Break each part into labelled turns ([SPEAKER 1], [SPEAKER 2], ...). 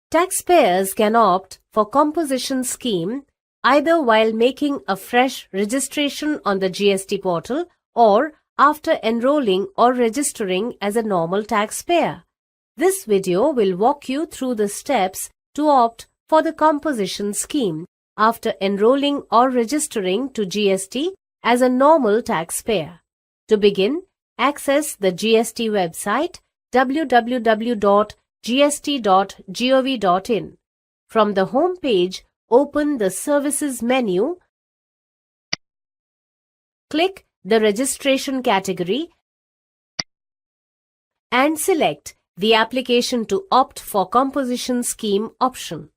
[SPEAKER 1] Taxpayers can opt for composition scheme either while making a fresh registration on the GST portal or after enrolling or registering as a normal taxpayer. This video will walk you through the steps to opt for the composition scheme after enrolling or registering to GST as a normal taxpayer. To begin, access the GST website www.gst.gov.in. From the home page, open the Services menu, click the Registration category and select the Application to opt for Composition Scheme option.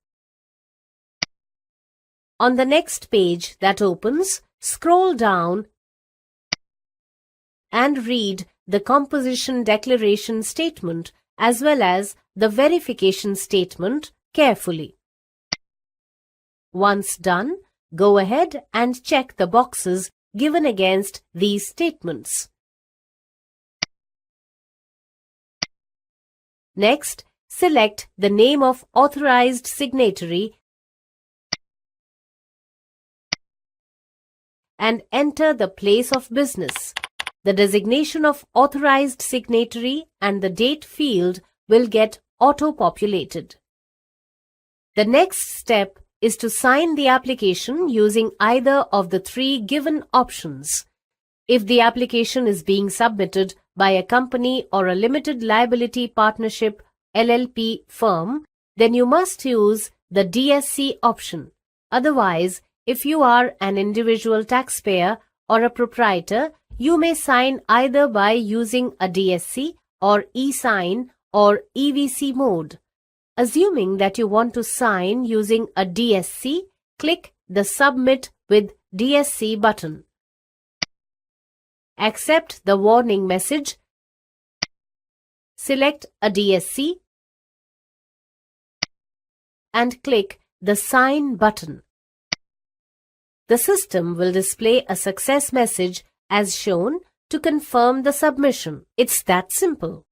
[SPEAKER 1] On the next page that opens, scroll down and read the Composition Declaration Statement as well as the Verification Statement carefully. Once done, go ahead and check the boxes given against these statements. Next, select the name of authorized signatory and enter the place of business. The designation of authorized signatory and the date field will get auto-populated. The next step is to sign the application using either of the three given options. If the application is being submitted by a company or a limited liability partnership LLP firm, then you must use the DSC option. Otherwise, if you are an individual taxpayer or a proprietor, you may sign either by using a DSC or e-sign or EVC mode. Assuming that you want to sign using a DSC, click the Submit with DSC button. Accept the warning message. Select a DSC and click the Sign button. The system will display a success message as shown to confirm the submission. It's that simple.